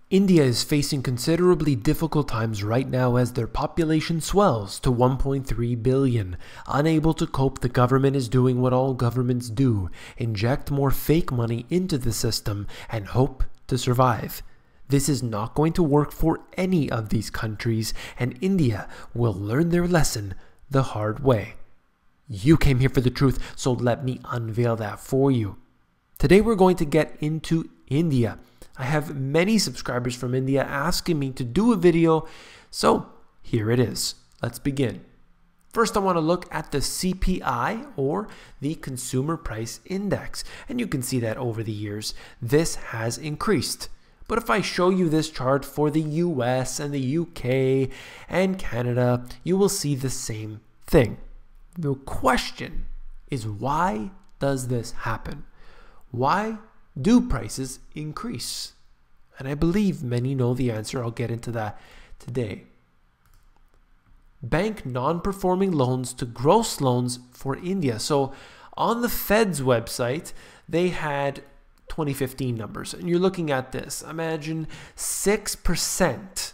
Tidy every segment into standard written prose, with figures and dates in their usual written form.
India is facing considerably difficult times right now as their population swells to 1.3 billion. Unable to cope, the government is doing what all governments do: inject more fake money into the system and hope to survive. This is not going to work for any of these countries, and India will learn their lesson the hard way. You came here for the truth, so let me unveil that for you. Today we're going to get into India. I have many subscribers from India asking me to do a video, so here it is. Let's begin. First, I want to look at the CPI, or the Consumer Price Index, and you can see that over the years this has increased. But if I show you this chart for the US and the UK and Canada, you will see the same thing. The question is, why does this happen? Why do prices increase? And I believe many know the answer. I'll get into that today. Bank non-performing loans to gross loans for India. So on the Fed's website, they had 2015 numbers. And you're looking at this. Imagine 6%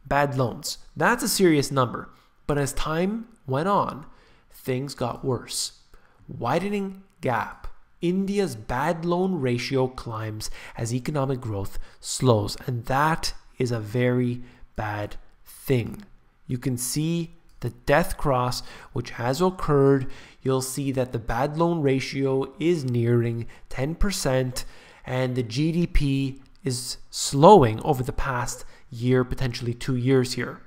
bad loans. That's a serious number. But as time went on, things got worse. Widening gap. India's bad loan ratio climbs as economic growth slows, and that is a very bad thing. You can see the death cross which has occurred. You'll see that the bad loan ratio is nearing 10%, and the GDP is slowing over the past year, potentially 2 years here.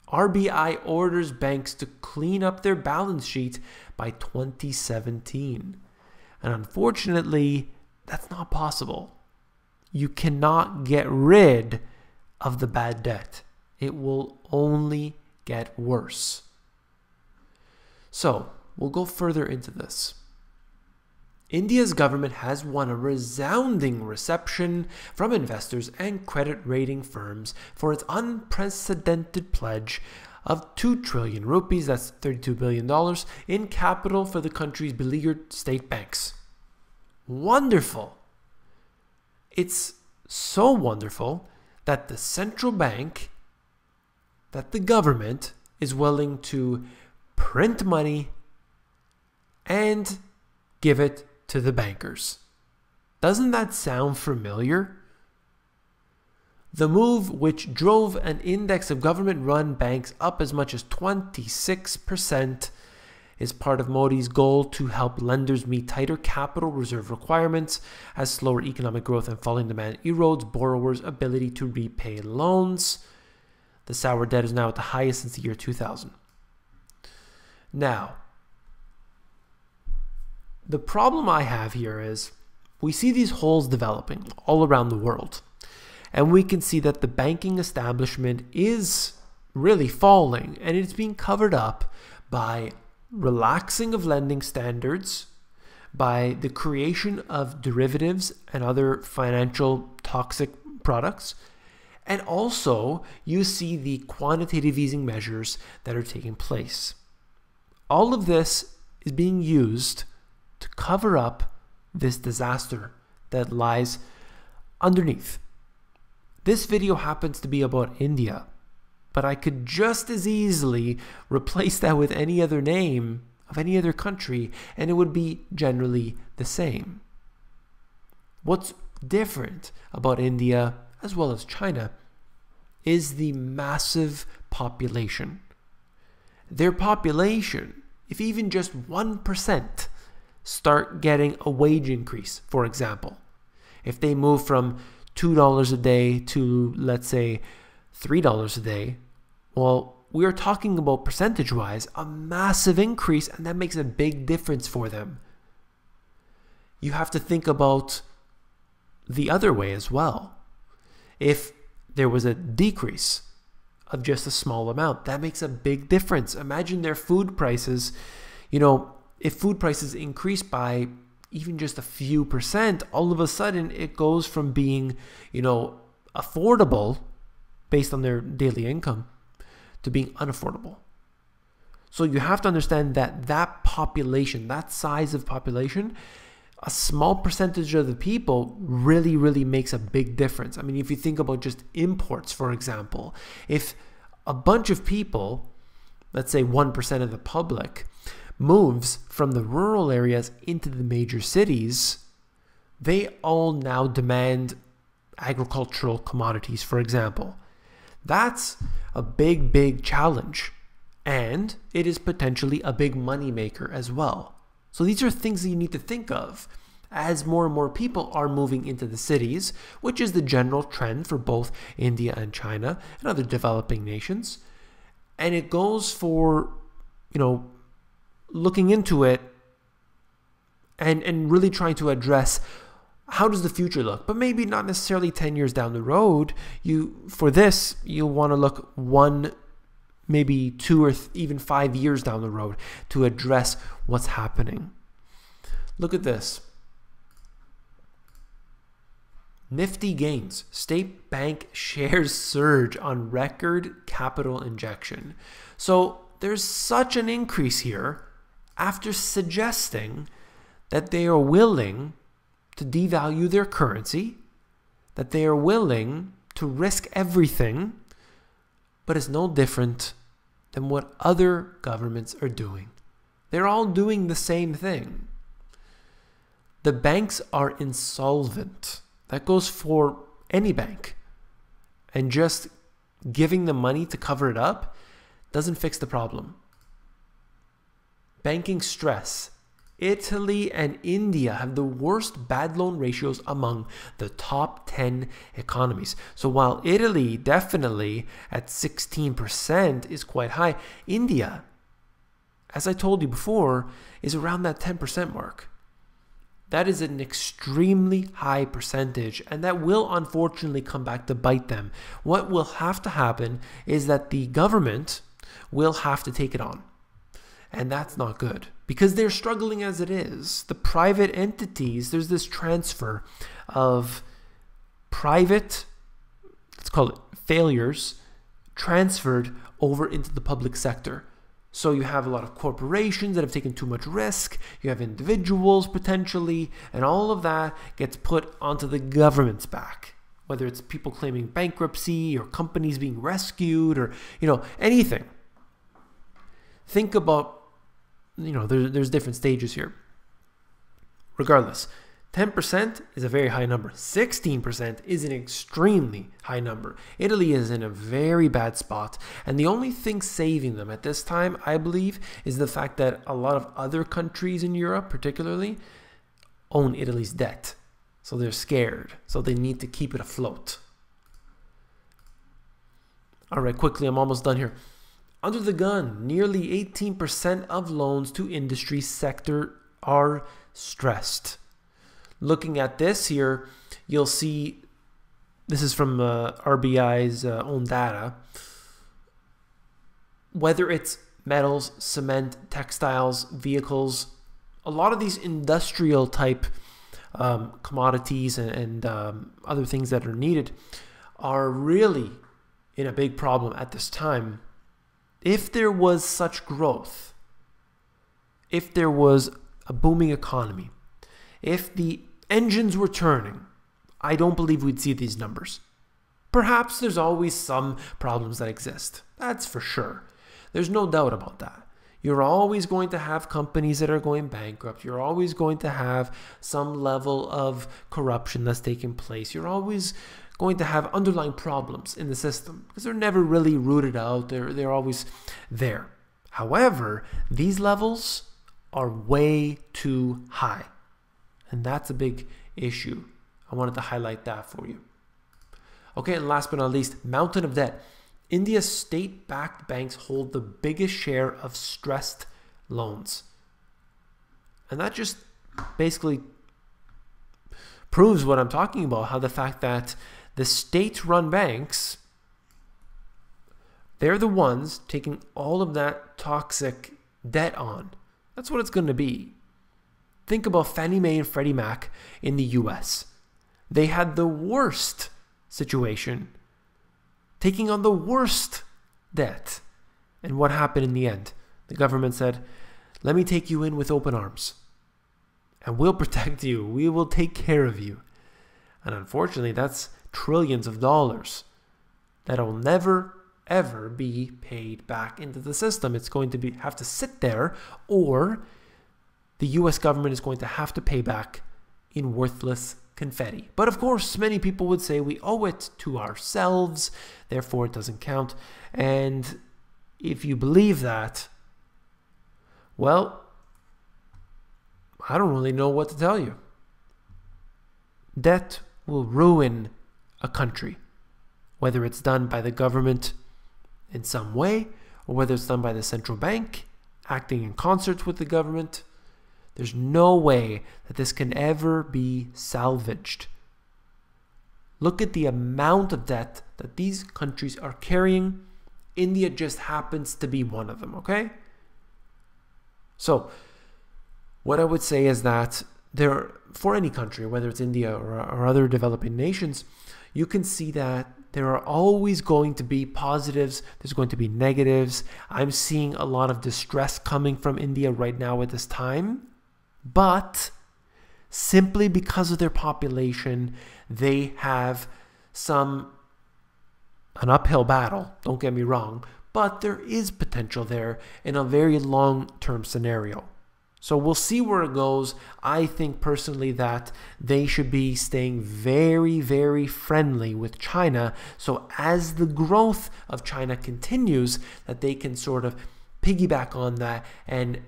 RBI orders banks to clean up their balance sheet by 2017. And unfortunately, that's not possible. You cannot get rid of the bad debt. It will only get worse. So, we'll go further into this. India's government has won a resounding reception from investors and credit rating firms for its unprecedented pledge of 2 trillion rupees, that's $32 billion, in capital for the country's beleaguered state banks. Wonderful. It's so wonderful that the central bank, that the government is willing to print money and give it to the bankers. Doesn't that sound familiar? The move, which drove an index of government-run banks up as much as 26%, is part of Modi's goal to help lenders meet tighter capital reserve requirements as slower economic growth and falling demand erodes borrowers' ability to repay loans. The sour debt is now at the highest since the year 2000. Now, the problem I have here is we see these holes developing all around the world. And we can see that the banking establishment is really falling, and it's being covered up by relaxing of lending standards, by the creation of derivatives and other financial toxic products, and also you see the quantitative easing measures that are taking place. All of this is being used to cover up this disaster that lies underneath. This video happens to be about India, but I could just as easily replace that with any other name of any other country, and it would be generally the same. What's different about India, as well as China, is the massive population. Their population, if even just 1% start getting a wage increase, for example, if they move from $2 a day to, let's say, $3 a day, well, we are talking about percentage-wise a massive increase, and that makes a big difference for them. You have to think about the other way as well. If there was a decrease of just a small amount, that makes a big difference. Imagine their food prices, if food prices increase by even just a few percent, all of a sudden it goes from being, affordable based on their daily income to being unaffordable. So you have to understand that that population, that size of population, a small percentage of the people really makes a big difference. I mean, if you think about just imports, for example, if a bunch of people, let's say 1% of the public, moves from the rural areas into the major cities, they all now demand agricultural commodities, for example. That's a big challenge, and it is potentially a big money maker as well. So these are things that you need to think of as more and more people are moving into the cities, which is the general trend for both India and China and other developing nations. And it goes for, looking into it and really trying to address how does the future look, but maybe not necessarily 10 years down the road. For this, you'll want to look 1, maybe 2 or even 5 years down the road to address what's happening. Look at this. Nifty gains. State bank shares surge on record capital injection. So there's such an increase here after suggesting that they are willing to devalue their currency, that they are willing to risk everything, but it's no different than what other governments are doing. They're all doing the same thing. The banks are insolvent. That goes for any bank. And just giving them money to cover it up doesn't fix the problem. Banking stress. Italy and India have the worst bad loan ratios among the top 10 economies. So while Italy definitely at 16% is quite high, India, as I told you before, is around that 10% mark. That is an extremely high percentage, and that will unfortunately come back to bite them. What will have to happen is that the government will have to take it on. And that's not good because they're struggling as it is. The private entities, there's this transfer of private, let's call it failures, transferred over into the public sector. So you have a lot of corporations that have taken too much risk. You have individuals potentially, and all of that gets put onto the government's back. Whether it's people claiming bankruptcy or companies being rescued or, anything. Think about, there's different stages here. Regardless, 10% is a very high number. 16% is an extremely high number. Italy is in a very bad spot. And the only thing saving them at this time, I believe, is the fact that a lot of other countries in Europe, particularly, own Italy's debt. So they're scared. So they need to keep it afloat. All right, quickly, I'm almost done here. Under the gun, nearly 18% of loans to industry sector are stressed. Looking at this here, you'll see, this is from RBI's own data, whether it's metals, cement, textiles, vehicles, a lot of these industrial type commodities and other things that are needed are really in a big problem at this time. If there was such growth, if there was a booming economy, if the engines were turning, I don't believe we'd see these numbers. Perhaps there's always some problems that exist. That's for sure. There's no doubt about that. You're always going to have companies that are going bankrupt. You're always going to have some level of corruption that's taking place. You're always going to have underlying problems in the system because they're never really rooted out. They're always there. However, these levels are way too high. And that's a big issue. I wanted to highlight that for you. Okay, and last but not least, mountain of debt. India's state-backed banks hold the biggest share of stressed loans. And that just basically proves what I'm talking about, how the fact that the state-run banks, they're the ones taking all of that toxic debt on. That's what it's going to be. Think about Fannie Mae and Freddie Mac in the US. They had the worst situation, taking on the worst debt. And what happened in the end? The government said, let me take you in with open arms. and we'll protect you. We will take care of you. And unfortunately, that's trillions of dollars that'll never, ever be paid back into the system. It's going to have to sit there, or the US government is going to have to pay back in worthless confetti. But of course, many people would say we owe it to ourselves, therefore it doesn't count. And if you believe that, well, I don't really know what to tell you. Debt will ruin a country, whether it's done by the government in some way, or whether it's done by the central bank acting in concert with the government. There's no way that this can ever be salvaged. Look at the amount of debt that these countries are carrying. India just happens to be one of them, okay? So, what I would say is that for any country, whether it's India or other developing nations, you can see that there are always going to be positives. There's going to be negatives. I'm seeing a lot of distress coming from India right now at this time. But simply because of their population, they have an uphill battle, don't get me wrong, but there is potential there in a very long-term scenario. So we'll see where it goes. I think personally that they should be staying very, very friendly with China. So as the growth of China continues, that they can sort of piggyback on that and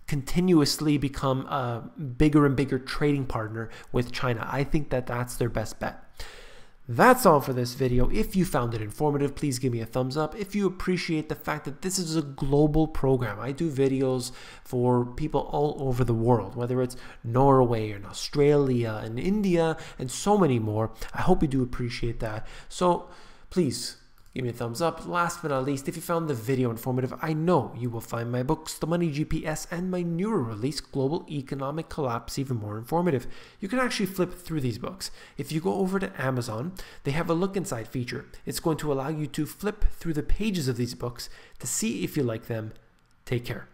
continuously become a bigger and bigger trading partner with China. I think that that's their best bet. That's all for this video. If you found it informative, please give me a thumbs up. If you appreciate the fact that this is a global program, I do videos for people all over the world, whether it's Norway and Australia and India and so many more. I hope you do appreciate that. So please give me a thumbs up. Last but not least, if you found the video informative, I know you will find my books, The Money GPS, and my newer release, Global Economic Collapse, even more informative. You can actually flip through these books. If you go over to Amazon, they have a look inside feature. It's going to allow you to flip through the pages of these books to see if you like them. Take care.